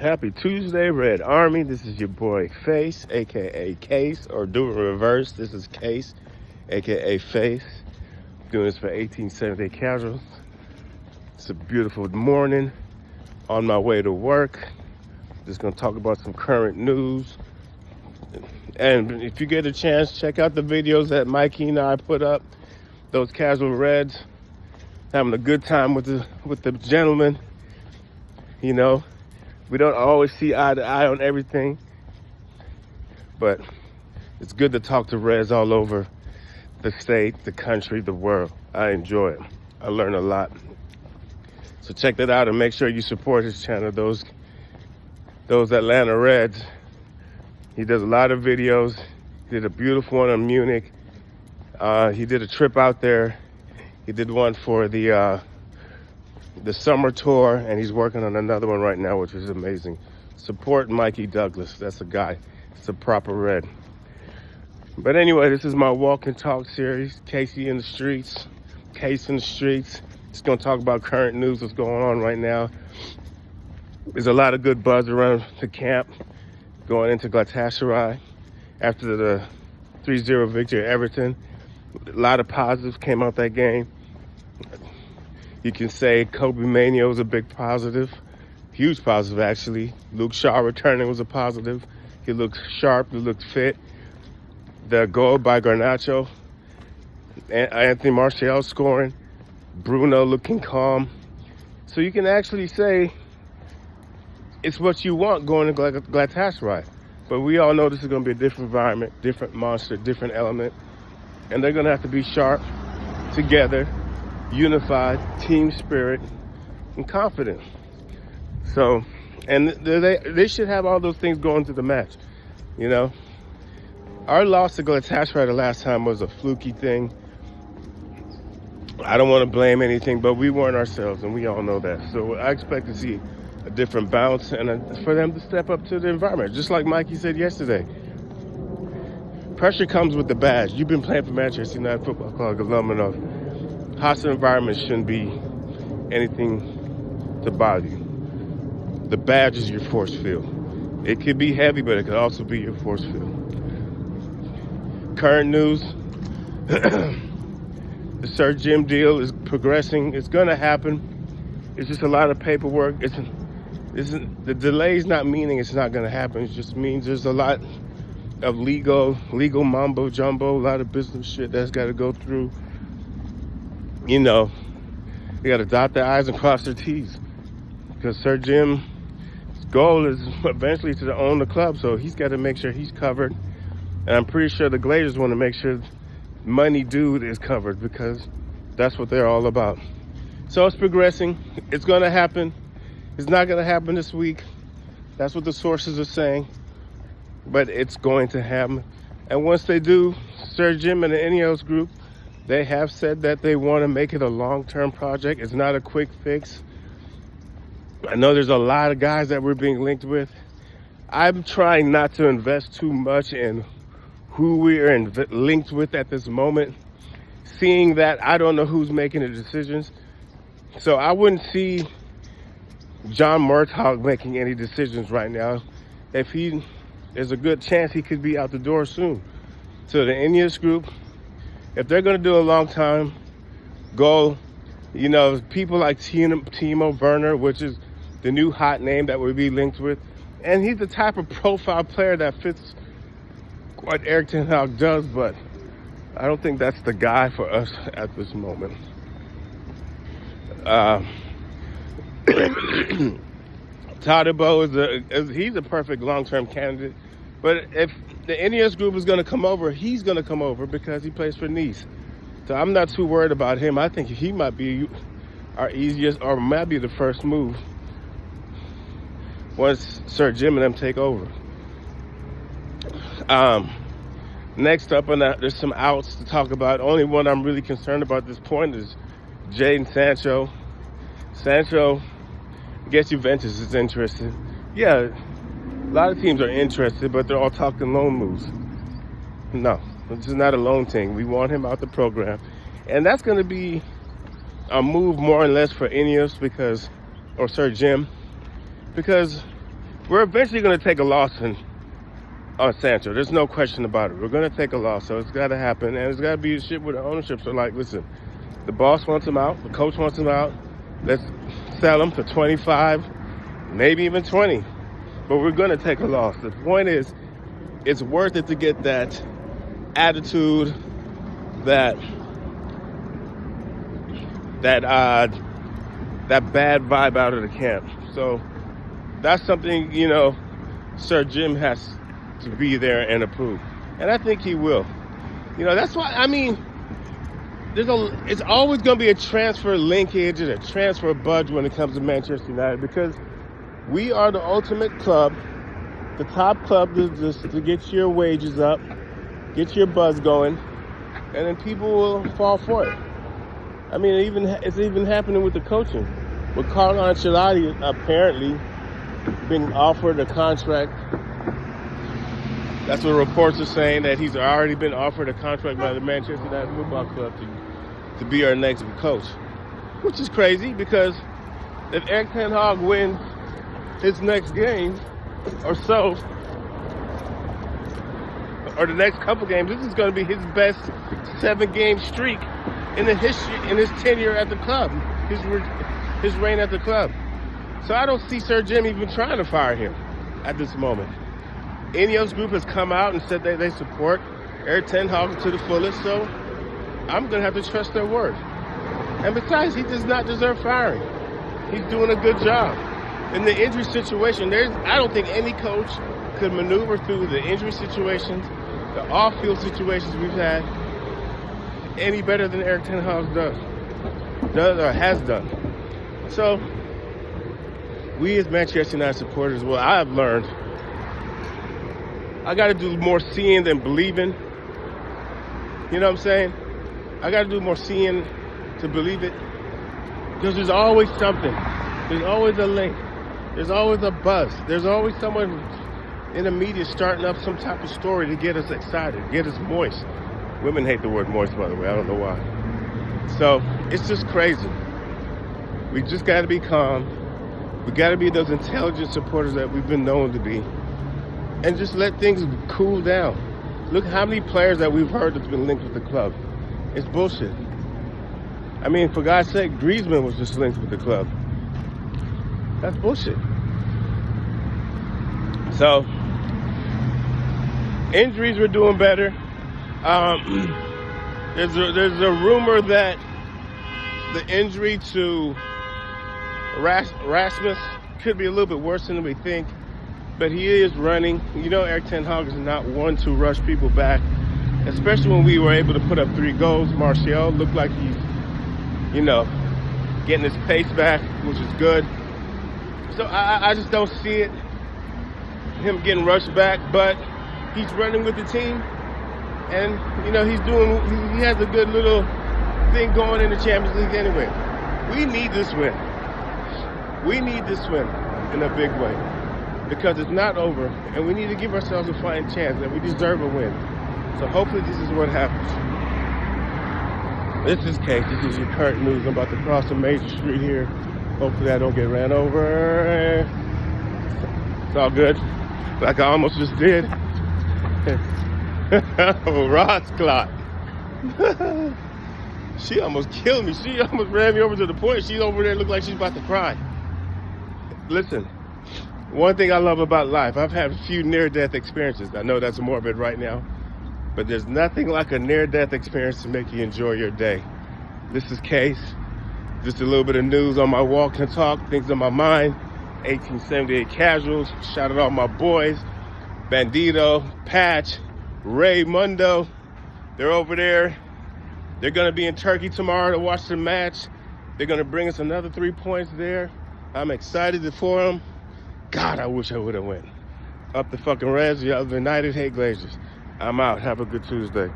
Happy Tuesday, Red Army. This is your boy Face, aka Case, or do it reverse. This is Case, aka Face. Doing this for 1878 Casuals. It's a beautiful morning. On my way to work. Just gonna talk about some current news. And if you get a chance, check out the videos that Mikey and I put up. Those Casual Reds having a good time with the gentlemen. You know, we don't always see eye to eye on everything, but it's good to talk to Reds all over the state, the country, the world. I enjoy it. I learn a lot. So check that out and make sure you support his channel. Those Atlanta Reds. He does a lot of videos. He did a beautiful one on Munich. He did a trip out there. He did one for the summer tour, and he's working on another one right now, which is amazing. Support Mikey Douglas. That's a guy. It's a proper Red. But anyway, this is my walk and talk series. Casey in the streets. Case in the streets. Just gonna talk about current news, what's going on right now. There's a lot of good buzz around the camp going into Galatasaray after the 3-0 victory at Everton. A lot of positives came out that game. You can say Kobe Mania was a big positive, huge positive actually. Luke Shaw returning was a positive. He looked sharp, he looked fit. The goal by Garnacho, Anthony Martial scoring, Bruno looking calm. So you can actually say it's what you want going to Galatasaray. But we all know this is going to be a different environment, different monster, different element. And they're going to have to be sharp, together, unified, team spirit, and confident. So, and they should have all those things going to the match. You know, our loss to Galatasaray the last time was a fluky thing. I don't want to blame anything, but we weren't ourselves, and we all know that. So I expect to see a different bounce and for them to step up to the environment. Just like Mikey said yesterday. Pressure comes with the badge. You've been playing for Manchester United Football Club long enough. Hostile environment shouldn't be anything to bother you. The badge is your force field. It could be heavy, but it could also be your force field. Current news. The Sir Jim deal is progressing. It's going to happen. It's just a lot of paperwork. The delay's not meaning it's not going to happen. It just means there's a lot of legal mumbo jumbo, a lot of business shit that's got to go through. You know, you got to dot their I's and cross their T's. Because Sir Jim's goal is eventually to own the club, so he's got to make sure he's covered. And I'm pretty sure the Glazers want to make sure money dude is covered, because that's what they're all about. So it's progressing. It's going to happen. It's not going to happen this week. That's what the sources are saying. But it's going to happen. And once they do, Sir Jim and the Ineos group, they have said that they want to make it a long-term project. It's not a quick fix. I know there's a lot of guys that we're being linked with. I'm trying not to invest too much in who we are linked with at this moment. Seeing that I don't know who's making the decisions. So I wouldn't see John Murtaugh making any decisions right now. There's a good chance he could be out the door soon. So the Ineos group, if they're going to do a long time goal, you know, people like Timo Werner, which is the new hot name that we'll be linked with, and he's the type of profile player that fits what Erik ten Hag does, but I don't think that's the guy for us at this moment. Todibo he's a perfect long-term candidate, but if the Ineos group is going to come over, he's going to come over because he plays for Nice. So I'm not too worried about him. I think he might be our easiest, or might be the first move once Sir Jim and them take over. Next up, there's some outs to talk about. Only one I'm really concerned about at this point is Jadon Sancho. Sancho, I guess Juventus is interested. Yeah, a lot of teams are interested, but they're all talking loan moves. No, this is not a loan thing. We want him out the program. And that's going to be a move more or less for Ineos or Sir Jim, because we're eventually going to take a loss on Sancho. There's no question about it. We're going to take a loss, so it's got to happen, and it's got to be a shit with the ownership. So, like, listen, the boss wants him out, the coach wants him out. Let's sell him for 25, maybe even 20. But we're going to take a loss. The point is, it's worth it to get that attitude, that bad vibe out of the camp. So that's something, Sir Jim has to be there and approve. And I think he will. That's why, it's always going to be a transfer linkage and a transfer budge when it comes to Manchester United, because we are the ultimate club, the top club to get your wages up, get your buzz going, and then people will fall for it. It's even happening with the coaching. With Carlo Ancelotti apparently being offered a contract. That's what reports are saying, that he's already been offered a contract by the Manchester United Football Club to be our next coach. Which is crazy, because if Erik ten Hag wins his next game or so, or the next couple games, this is going to be his best 7-game streak in his tenure at the club, his reign at the club. So I don't see Sir Jim even trying to fire him at this moment. Ineos Group has come out and said that they support Erik ten Hag to the fullest, so I'm going to have to trust their word. And besides, he does not deserve firing. He's doing a good job. In the injury situation, I don't think any coach could maneuver through the injury situations, the off-field situations we've had, any better than Erik ten Hag does or has done. So, we as Manchester United supporters, well, I've learned I got to do more seeing than believing. You know what I'm saying? I got to do more seeing to believe it, because there's always something. There's always a link. There's always a buzz. There's always someone in the media starting up some type of story to get us excited, get us moist. Women hate the word moist, by the way. I don't know why. So it's just crazy. We just got to be calm. We got to be those intelligent supporters that we've been known to be, and just let things cool down. Look how many players that we've heard that's been linked with the club. It's bullshit. For God's sake, Griezmann was just linked with the club. That's bullshit. So, injuries were doing better. There's a rumor that the injury to Rasmus could be a little bit worse than we think, but he is running. Erik ten Hag is not one to rush people back, especially when we were able to put up 3 goals. Martial looked like he's, getting his pace back, which is good. So I just don't see him getting rushed back, but he's running with the team, and he has a good little thing going in the Champions League anyway. We need this win. We need this win in a big way, because it's not over, and we need to give ourselves a fighting chance, and we deserve a win. So hopefully this is what happens. This is Case. This is your current news. I'm about to cross a major street here. Hopefully I don't get ran over. It's all good. Like I almost just did. Ross Clot. She almost killed me. She almost ran me over to the point. She's over there, look like she's about to cry. Listen, one thing I love about life, I've had a few near-death experiences. I know that's morbid right now, but there's nothing like a near-death experience to make you enjoy your day. This is Case. Just a little bit of news on my walk and talk, things on my mind. 1878 Casuals. Shout out all my boys. Bandito, Patch, Ray Mundo. They're over there. They're going to be in Turkey tomorrow to watch the match. They're going to bring us another 3 points there. I'm excited for them. God, I wish I would have went. Up the fucking Reds, y'all. United hate Glazers. I'm out. Have a good Tuesday.